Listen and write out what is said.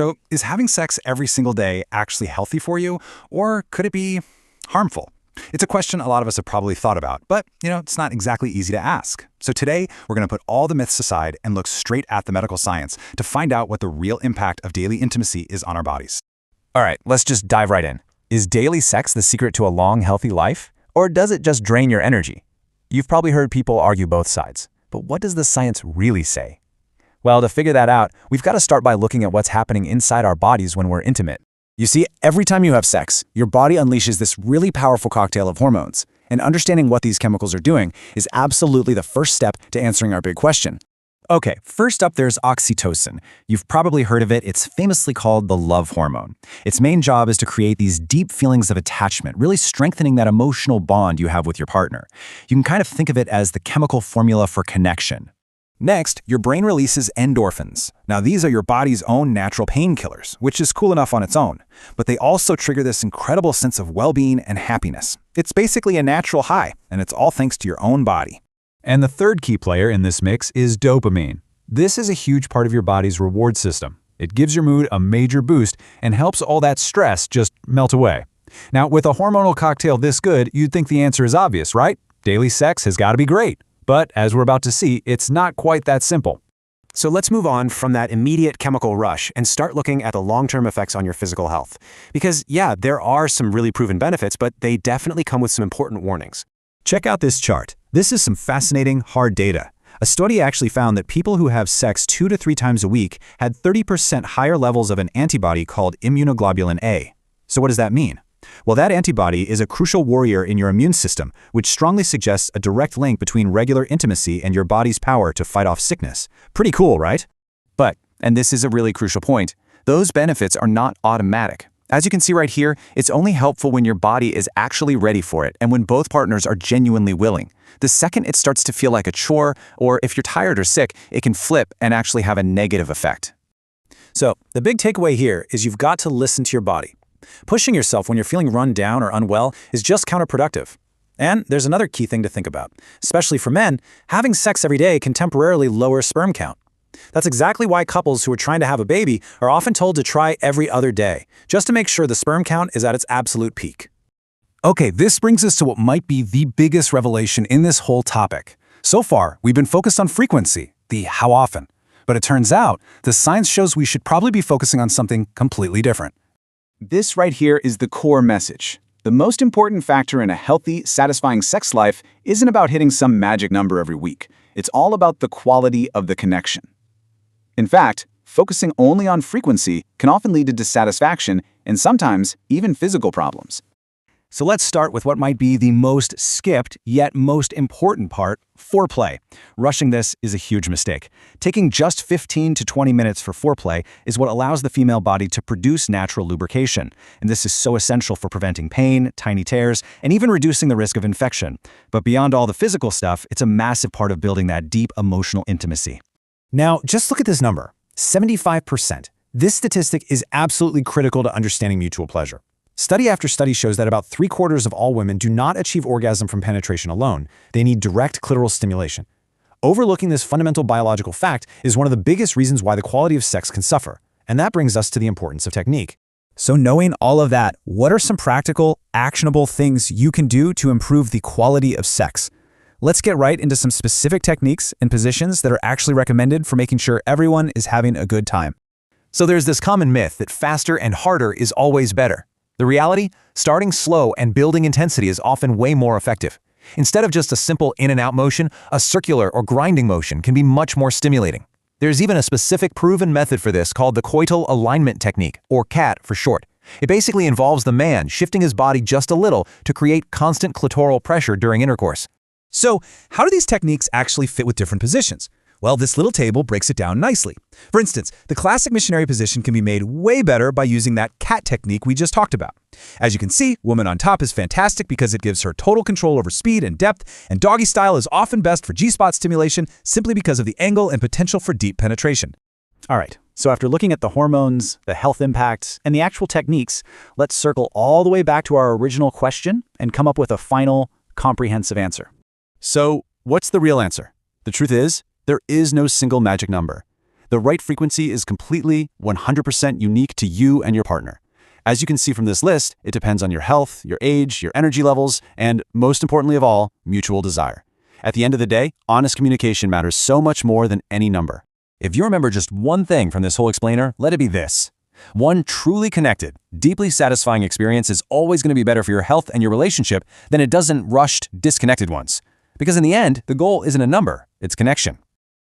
So, is having sex every single day actually healthy for you, or could it be harmful? It's a question a lot of us have probably thought about, but, it's not exactly easy to ask. So today, we're going to put all the myths aside and look straight at the medical science to find out what the real impact of daily intimacy is on our bodies. All right, let's just dive right in. Is daily sex the secret to a long, healthy life? Or does it just drain your energy? You've probably heard people argue both sides, but what does the science really say? Well, to figure that out, we've got to start by looking at what's happening inside our bodies when we're intimate. You see, every time you have sex, your body unleashes this really powerful cocktail of hormones, and understanding what these chemicals are doing is absolutely the first step to answering our big question. Okay, first up there's oxytocin. You've probably heard of it. It's famously called the love hormone. Its main job is to create these deep feelings of attachment, really strengthening that emotional bond you have with your partner. You can kind of think of it as the chemical formula for connection. Next, your brain releases endorphins. Now, these are your body's own natural painkillers, which is cool enough on its own, but they also trigger this incredible sense of well-being and happiness. It's basically a natural high, and it's all thanks to your own body. And the third key player in this mix is dopamine. This is a huge part of your body's reward system. It gives your mood a major boost and helps all that stress just melt away. Now, with a hormonal cocktail this good, you'd think the answer is obvious, right? Daily sex has got to be great. But as we're about to see, it's not quite that simple. So let's move on from that immediate chemical rush and start looking at the long-term effects on your physical health. Because yeah, there are some really proven benefits, but they definitely come with some important warnings. Check out this chart. This is some fascinating, hard data. A study actually found that people who have sex 2 to 3 times a week had 30% higher levels of an antibody called immunoglobulin A. So what does that mean? Well, that antibody is a crucial warrior in your immune system, which strongly suggests a direct link between regular intimacy and your body's power to fight off sickness. Pretty cool, right? But, and this is a really crucial point, those benefits are not automatic. As you can see right here, it's only helpful when your body is actually ready for it and when both partners are genuinely willing. The second it starts to feel like a chore, or if you're tired or sick, it can flip and actually have a negative effect. So, the big takeaway here is you've got to listen to your body. Pushing yourself when you're feeling run down or unwell is just counterproductive. And there's another key thing to think about. Especially for men, having sex every day can temporarily lower sperm count. That's exactly why couples who are trying to have a baby are often told to try every other day, just to make sure the sperm count is at its absolute peak. Okay, this brings us to what might be the biggest revelation in this whole topic. So far, we've been focused on frequency, the how often. But it turns out, the science shows we should probably be focusing on something completely different. This right here is the core message. The most important factor in a healthy, satisfying sex life isn't about hitting some magic number every week. It's all about the quality of the connection. In fact, focusing only on frequency can often lead to dissatisfaction and sometimes even physical problems. So let's start with what might be the most skipped, yet most important part, foreplay. Rushing this is a huge mistake. Taking just 15 to 20 minutes for foreplay is what allows the female body to produce natural lubrication. And this is so essential for preventing pain, tiny tears, and even reducing the risk of infection. But beyond all the physical stuff, it's a massive part of building that deep emotional intimacy. Now, just look at this number, 75%. This statistic is absolutely critical to understanding mutual pleasure. Study after study shows that about 3/4 of all women do not achieve orgasm from penetration alone. They need direct clitoral stimulation. Overlooking this fundamental biological fact is one of the biggest reasons why the quality of sex can suffer. And that brings us to the importance of technique. So knowing all of that, what are some practical, actionable things you can do to improve the quality of sex? Let's get right into some specific techniques and positions that are actually recommended for making sure everyone is having a good time. So there's this common myth that faster and harder is always better. The reality, starting slow and building intensity is often way more effective. Instead of just a simple in and out motion, a circular or grinding motion can be much more stimulating. There's even a specific proven method for this called the coital alignment technique, or CAT for short. It basically involves the man shifting his body just a little to create constant clitoral pressure during intercourse. So, how do these techniques actually fit with different positions? Well, this little table breaks it down nicely. For instance, the classic missionary position can be made way better by using that cat technique we just talked about. As you can see, woman on top is fantastic because it gives her total control over speed and depth, and doggy style is often best for G-spot stimulation simply because of the angle and potential for deep penetration. All right, so after looking at the hormones, the health impacts, and the actual techniques, let's circle all the way back to our original question and come up with a final, comprehensive answer. So, what's the real answer? The truth is, there is no single magic number. The right frequency is completely, 100% unique to you and your partner. As you can see from this list, it depends on your health, your age, your energy levels, and, most importantly of all, mutual desire. At the end of the day, honest communication matters so much more than any number. If you remember just one thing from this whole explainer, let it be this. One truly connected, deeply satisfying experience is always going to be better for your health and your relationship than a dozen rushed, disconnected ones. Because in the end, the goal isn't a number, it's connection.